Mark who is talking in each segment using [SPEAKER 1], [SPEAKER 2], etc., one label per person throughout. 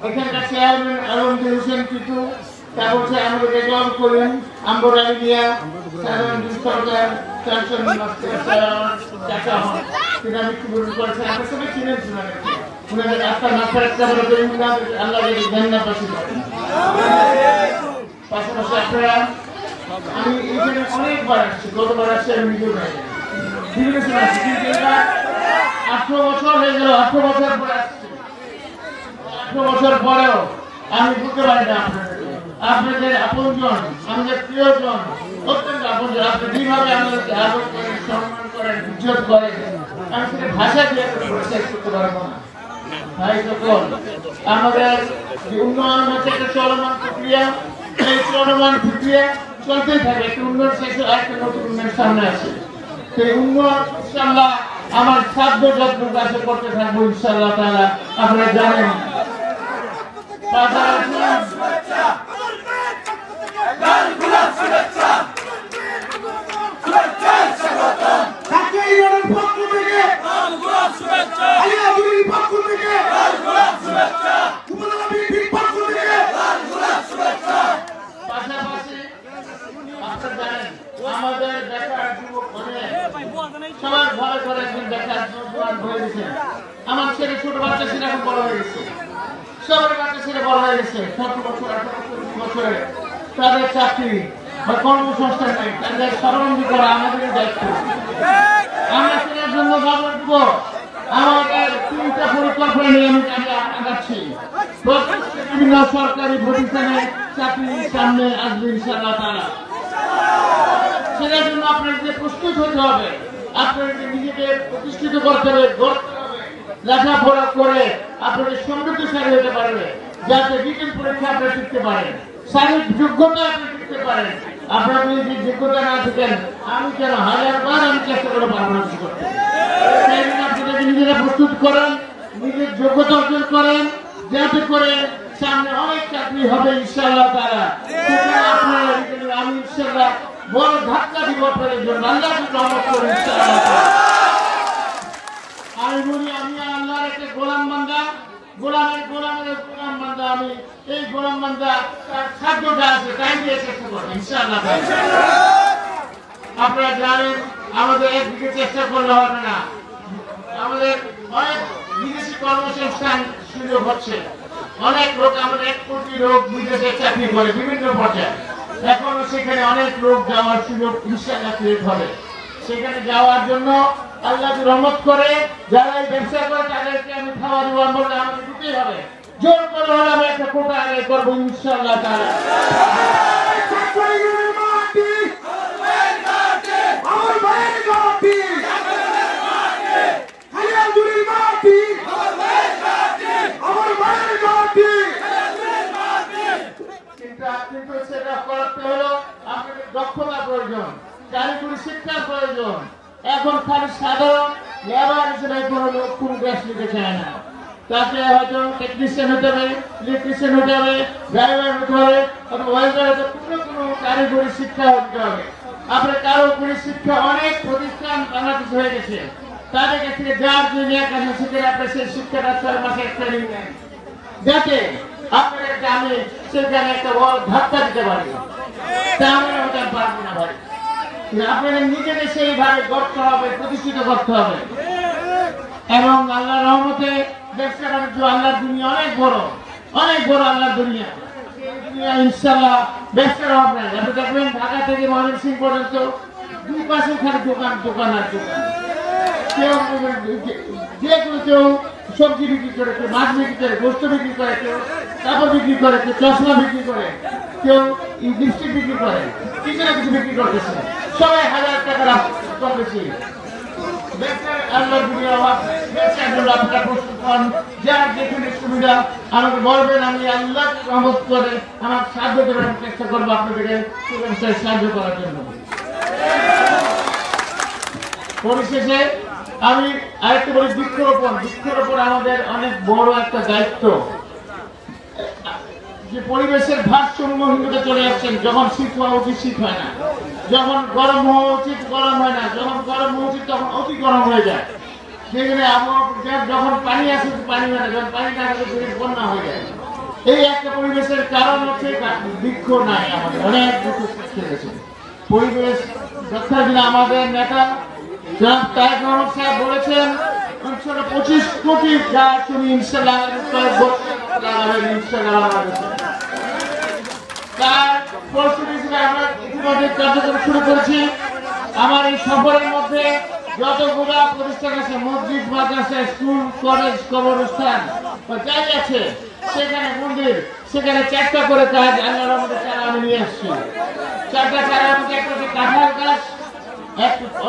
[SPEAKER 1] এখানকার চেয়ারম্যান আলমগীর হোসেন টিটু, তারপর হচ্ছে আমাদের রেজাউল করিম, আম্বর আলিয়া, সরকার, চারজন চাচা হন, তিনি মৃত্যুবরণ করেছেন। আমরা সবাই চিনেন উনাদের আত্মার মাথার একটা আল্লাহ জান্নাতবাসী করেন। পাশাপাশি আপনারা, আমি এখানে অনেকবার আসছি, গতবার আসছি আমি নিজেও নাই, বিভিন্ন সময় আসছি, কিন্তু এবার 18 বছর হয়ে গেল, 18 বছর পরে আসছি। 18 বছর পরেও আমি বুঝতে পারি না আপনাদের আপনজন, আমাদের প্রিয়জন, অত্যন্ত আপনজন, আপনি যেভাবে আমাদেরকে আদর করেন, সম্মান করেন, ইজ্জত করেন, আমি সেটা ভাষা দিয়ে শেষ করতে পারবো না। ভাই সকল, আমাদের উন্নয়ন হচ্ছে একটা চলমান প্রক্রিয়া, এই চলমান প্রক্রিয়া চলতেই থাকে। একটা উন্নয়ন শেষ হয়ে একটা নতুন উন্নয়ন সামনে আছে। সেই উন্নয়ন ইনশাআল্লাহ আমার সাধ্য যত্ন কাছে করতে থাকবো ইনশাআল্লাহ তাআলা। আপনারা জানেন আমাদের বেকার যুবক সবার ঘরে ঘরে একজন বেকার যুবক হয়ে গেছে। আমার ছেলে ছোট বাচ্চা ছিল, এখন বড় হয়ে গেছে, সবার বাচ্চা ছেলে বড় হয়ে গেছে, 17 বছর 18 বছরে তাদের চাকরি বা কর্মসংস্থান নেই, তাদের স্বাবলম্বী করা আমাদের দায়িত্ব। আমরা সেটার জন্য ব্যবহার দেব। আমাদের 3টা পরিকল্পনা নিয়ে আমি আগাচ্ছি। বিভিন্ন সরকারি প্রতিষ্ঠানে চাকরি সামনে আসবে ইনশাআল্লাহ তাআলা। সেটার জন্য আপনাদেরকে প্রস্তুত হতে হবে, আপনাদের নিজেকে প্রতিষ্ঠিত করতে হবে, গড়তে হবে, লেখাপড়া করে আপনাদের সমৃদ্ধশালী হতে পারবে, যাতে রিটেন পরীক্ষা আপনারা টিকতে পারেন, শারীরিক যোগ্যতা আপনি টিকতে পারেন। আপনারা যদি যোগ্যতা না থাকেন, আমি কেন 1000বার আমি চেষ্টা করে পারফরমেন্স করতে। সেই জন্য আপনাদেরকে নিজেরা প্রস্তুত করেন, নিজের যোগ্যতা অর্জন করেন, যাতে করে সামনে অনেক চাকরি হবে ইনশাআল্লাহ তাআলা। আপনারা আমি ইনশাআল্লাহ বড় ধাক্কা দিব আপনাদের জন্য, আল্লাহ রহমত করুন ইনশাআল্লাহ। আমি বলি আমি আল্লাহর একটা গোলাম বান্দা, গোলামের বান্দা। আমি এই গোলাম বান্দা তার সাধ্যটা আছে, তাই দিয়ে চেষ্টা করবো ইনশাআল্লাহ। আপনারা জানেন আমাদের একদিকে চেষ্টা করলে হবে না, আমাদের অনেক বিদেশি কর্মসংস্থান সুযোগ হচ্ছে। অনেক লোক, আমাদের 1 কোটি লোক বিদেশে চাকরি করে বিভিন্ন পর্যায়ে। এখনো সেখানে অনেক লোক যাওয়ার সুযোগ ইনশাআল্লাহ ক্রিয়েট হবে। সেখানে যাওয়ার জন্য আল্লাহ রহমত করে যারা এই ব্যবসা করে তাদেরকে আমি খাওয়া দিব, বললে আমাকে দিতেই হবে। জোর করে হলে আমি একটা কোটা আদায় করবো ইনশাআল্লাহ তাআলা। কিন্তু সেটা করতে হলো আপনাদের দক্ষতা প্রয়োজন, কারিগরি শিক্ষার প্রয়োজন। এখন খালি সাধারণ লেবার হিসেবে কোনো লোক কোন গ্যাস নিতে চায় না, তাকে হয়তো টেকনিশিয়ান হতে হবে, ইলেকট্রিশিয়ান হতে হবে, ড্রাইভার হতে হবে, অথবা ওয়েল্ডার হতে হবে, কোনো কারিগরি শিক্ষা হতে হবে। আপনার কারিগরি শিক্ষা অনেক প্রতিষ্ঠান বাংলাদেশ হয়ে গেছে, তাদের কাছ থেকে যার জন্য কাছে শিখে আপনার সেই শিক্ষাটা 6 মাসের ট্রেনিং নেন, যাতে আপনাদেরকে আমি সেখানে একটা বড় ধাক্কা দিতে পারি। তা আমরা হতে পারবো না ভাই, আপনাদের নিজেদের সেইভাবে করতে হবে, প্রতিষ্ঠিত করতে হবে। এবং আল্লাহ রহমতে ব্যবসা বাণিজ্য আল্লাহর দুনিয়া অনেক বড়, অনেক বড় আল্লাহর দুনিয়া। ইনশাআল্লাহ ব্যবসার অভাব নাই। আপনি দেখবেন ঢাকা থেকে ময়মনসিংহ পর্যন্ত 2 পাশে খালি দোকান দোকান আর দোকান। কেউ যে কেউ সবজি বিক্রি করে, কেউ মাছ বিক্রি করে, গোস্ত বিক্রি করে, কেউ কাপড় বিক্রি করে, কেউ চশমা বিক্রি করে, কেউ লিপস্টিক বিক্রি করে, কিছু না কিছু বিক্রি করতেছে। সবাই 1000 টাকা করতেছে। যার যেখানে সুবিধা আমাকে বলবেন, আমি আল্লাহ রহমত করে আমার সাহায্য করার চেষ্টা করবো আপনাদেরকে সাহায্য করার জন্য। পরিশেষে আমি আরেকটা বলি, বৃক্ষরোপণ আমাদের অনেক বড় একটা দায়িত্ব। যে পরিবেশের ভারসাম্যহীনতা চলে যাচ্ছেন, যখন শীত হওয়া উচিত শীত হয় না, যখন গরম হওয়া উচিত গরম হয় না, যখন গরম হওয়া উচিত তখন অতি গরম হয়ে যায়। সেখানে যখন পানি আসে পানি হয় না, যখন পানি না আসে বন্যা হয়ে যায়। এই একটা পরিবেশের কারণ হচ্ছে বৃক্ষ নাই, আমাদের অনেক বৃক্ষ সৃষ্টি হয়েছে। পরিবেশ রক্ষার জন্য আমাদের নেতা জনাব তারেক রহমান সাহেব বলেছেন 25 কোটি গাছ উনি ইনশাআল্লাহ লাগাবেন ইনশাআল্লাহ। তার প্রস্তুতি হিসেবে আমরা ইতিমধ্যে কার্যক্রম শুরু করেছি। আমার এই সফরের মধ্যে যতগুলো প্রতিষ্ঠান আছে, মসজিদ, মাদ্রাসা, স্কুল, কলেজ, কবরস্থান যাই আছে, সেখানে মন্দির, সেখানে 4টা করে কাজ আল্লাহর রহমতে চারা আমি নিয়ে আসছি। 4টা চারার মধ্যে একটা হচ্ছে কাঁঠাল গাছ,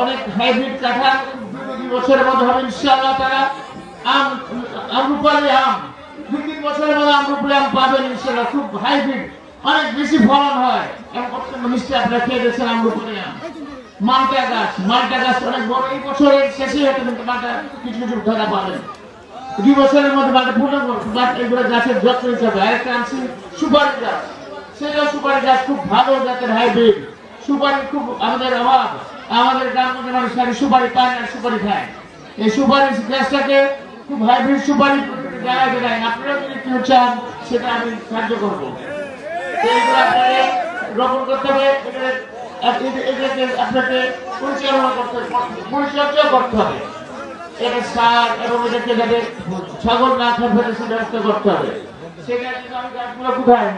[SPEAKER 1] অনেক হাইব্রিড কাঁঠাল 2-3 বছরের মধ্যে হবে ইনশাআল্লাহ। তারা আম, আমরুপালি আম 2-3 বছরের মধ্যে আমরুপালি আম পাবেন ইনশাআল্লাহ। খুব হাইব্রিড, অনেক বেশি ফলন হয় এবং অত্যন্ত মিষ্টি। আপনারা খেয়ে দেখছেন আমরুপালি আম। মালটা গাছ অনেক বড়, এই বছরের শেষে হয়তো কিন্তু মালটা কিছু কিছু ধরা পাবেন। 2 বছরের মধ্যে মালটা ফুটে এগুলো গাছের যত্ন হিসাবে। আরেকটা আনছি সুপারি গাছ, সেটাও সুপারি গাছ খুব ভালো জাতের হাইব্রিড। সুপারি খুব আমাদের অভাব, আমাদের গ্রামের মানুষ সুপারি পায় না, সুপারি খায়। এই সুপারি গাছটাকে খুব হাইব্রিড সুপারি জায়গায় দেয়। আপনারাও যদি কেউ চান সেটা আমি সাহায্য করবো। এইগুলো আপনাকে রোপণ করতে হবে, এটাকে আপনাকে পরিচালনা করতে হবে, পরিচর্যা করতে হবে। এটা সার এবং এটাকে যাতে ছাগল না খায় ফেলে সে ব্যবস্থা করতে হবে। সেটা কিন্তু আমি গাছগুলো কোথায়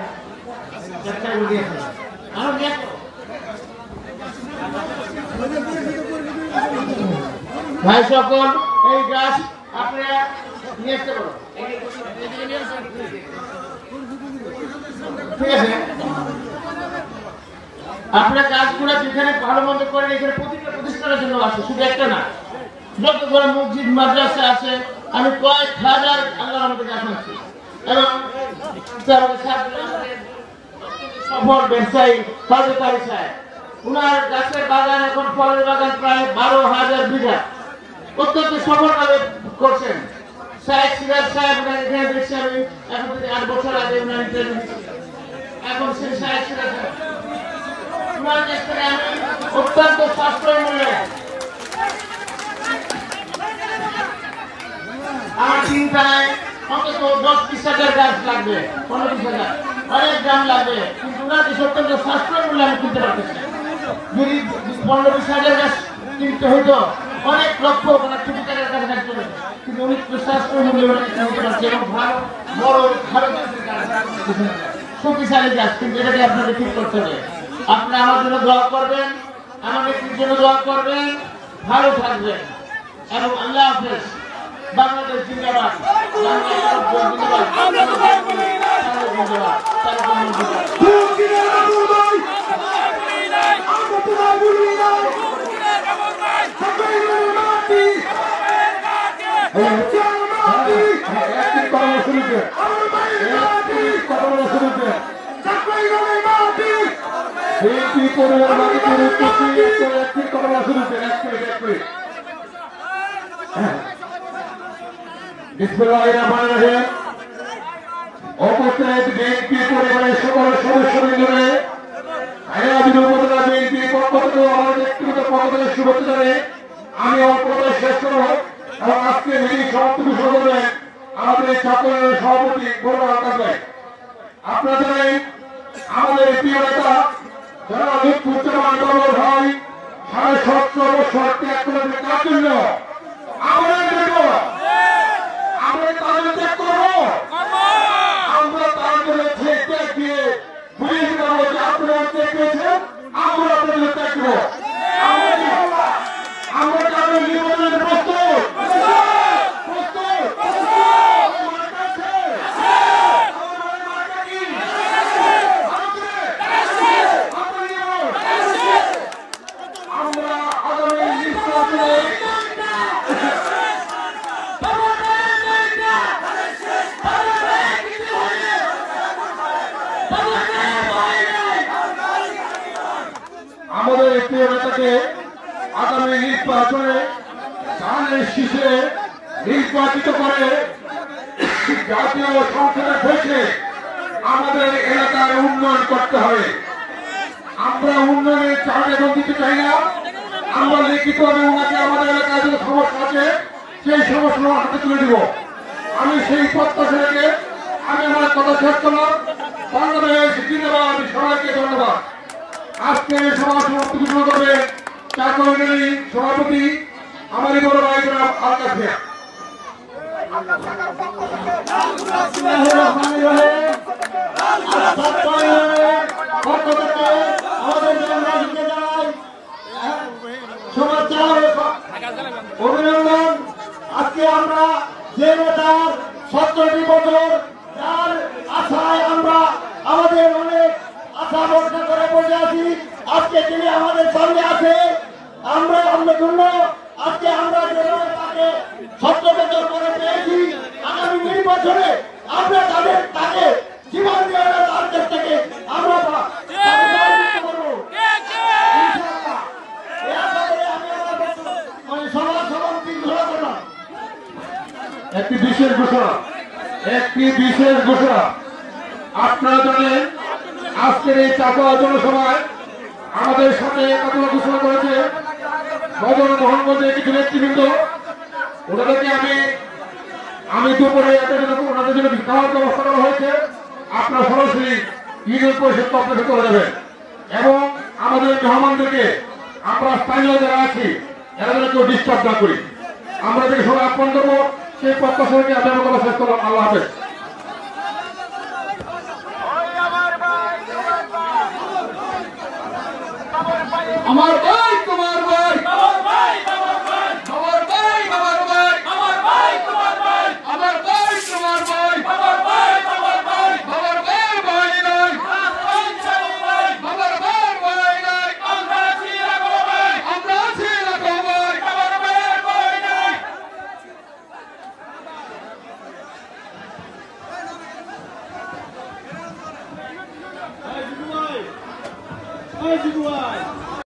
[SPEAKER 1] ভাই সকল, এই গাছ আপনারা নিয়ে আসতে পারো, ঠিক আছে? আপনার গাছগুলো যেখানে ভালো মন্দ করেন, এখানে প্রতিটা প্রতিষ্ঠানের জন্য আছে, শুধু একটা না। যত বড় মসজিদ, মাদ্রাসা আছে, আমি কয়েক হাজার আল্লাহর রহমতে গাছ আনছি। এবং সফল ব্যবসায়ী পার্বতারি সাহেব, উনার গাছের বাগান, এখন ফলের বাগান প্রায় 12,000 বিঘা, অত্যন্ত সফলভাবে করছেন। শাহেদ সিরাজ সাহেব এখানে দেখছি আমি এখন থেকে 8 বছর আগে উনার ইন্টারভিউ দিচ্ছি। এখন সেই শাহেদ সিরাজ উনার কাছ থেকে আমি অত্যন্ত সাশ্রয় মূল্যে আমার চিন্তায় অন্তত 10-20 হাজার গাছ লাগবে, 15-20 হাজার, অনেক দাম লাগবে, কিন্তু ওনার কাছে অত্যন্ত সাশ্রয় মূল্যে আমি কিনতে পারতেছি। যদি 15-20 হাজার গাছ কিনতে হইতো অনেক লক্ষ অনেক কোটি টাকার কাছাকাছি চলে, কিন্তু উনি সাশ্রয় মূল্যে কিনতে পারছে এবং ভালো বড় ভালো শক্তিশালী গাছ। কিন্তু এটাকে আপনাকে ঠিক করতে হবে। আপনি আমার জন্য দোয়া করবেন, আমাদের জন্য দোয়া করবেন, ভালো থাকবেন এবং আল্লাহ হাফেজ। বাংলাদেশ জিন্দাবাদ, উপস্থিত বিএনপি পরিবারের সকল সদস্যবৃন্দকে উপজেলা বিএনপির পক্ষ থেকে আমাদের ব্যক্তিগত পক্ষ থেকে শুভেচ্ছা জানিয়ে আমি আমার কথা শেষ করব এবং আজকে মিটিং সমাপ্তি ঘোষণা করবেন আমাদের ছাত্রের সভাপতি বড় কাজে। আপনারা জানেন আমাদের প্রিয় নেতা যারা লুৎফুজ্জামান বাবর ভাই 17.5 বছর ত্যাগ করেছে কার জন্য? আমাদের জন্য। আমরা তাদের ত্যাগ করবো, আমরা তার জন্য ত্যাগ দিয়ে বুঝিয়ে দিতে পারবো যে আপনারা ত্যাগ করেছেন, আমরা আপনাদের ত্যাগ করবো। আমরা তাদের নির্বাচনের প্রস্তুত আমাদের প্রিয় নেতাকে আগামী নির্বাচনে ধানের শীষে নির্বাচিত করে জাতীয় সংসদে বসে আমাদের এলাকার উন্নয়ন করতে হবে। আমরা উন্নয়নের চাহিদা এবং দিতে চাই না। আমরা লিখিতভাবে ওনাকে আমাদের এলাকায় যে সমস্যা আছে সেই সমস্যা হাতে তুলে দিব। আমি সেই প্রত্যাশা রেখে আমি আমার
[SPEAKER 2] কথা শেষ করলাম। বাংলাদেশ জিন্দাবাদ, সবাইকে ধন্যবাদ। আজকে সভা সমাপ্তি ঘোষণা করবে চাকর ইউনিয়নের সভাপতি আমারই বড় ভাই জনাব আলতাফ মিয়া।
[SPEAKER 1] অভিনন্দন। আজকে আমরা যে নেতার 17টি বছর যার আশায় আমরা আমাদের অনেক আশা ভরসা করে বসে আছি, আজকে তিনি আমাদের সামনে আছে। আমরা আমরা জন্য আজকে আমরা যেভাবে তাকে 17 বছর পরে পেয়েছি, আগামী নির্বাচনে আমরা তাকে জীবন দিয়ে তার কাছ থেকে আমরা করবো।
[SPEAKER 2] একটি বিশেষ ঘোষণা আপনারা জানেন, আজকের এই চাকর জনসভায় আমাদের সাথে কথা ঘোষণা করেছে মদন মোহনগঞ্জের কিছু নেতৃবৃন্দ। ওনাদেরকে আমি দুপুরে ওনাদের জন্য খাওয়ার ব্যবস্থা করা হয়েছে। আপনারা সরাসরি ইউনিয়ন পরিষদ অফিসে চলে যাবেন এবং আমাদের মেহমানদেরকে আমরা স্থানীয় যারা আছি এরা যেন কেউ ডিস্টার্ব না করি। আমরা যে সবাই আহ্বান করবো সেই প্রত্যাশাকে আমি আমার কথা শেষ করলাম। আল্লাহ হাফেজ। আমার ভাই তোমার ভাই, আমার ভাই তোমার ভাই, আমার ভাই তোমার ভাই, আমার ভাই তোমার ভাই, আমার ভাই তোমার ভাই, আমার ভাই তোমার ভাই, আমার ভাই ভাই নাই, আমার ভাই ভাই নাই, আমরা আছি রাখো ভাই, আমরা আছি রাখো ভাই, আমার ভাই ভাই নাই।
[SPEAKER 3] Hey, Jibu Vai!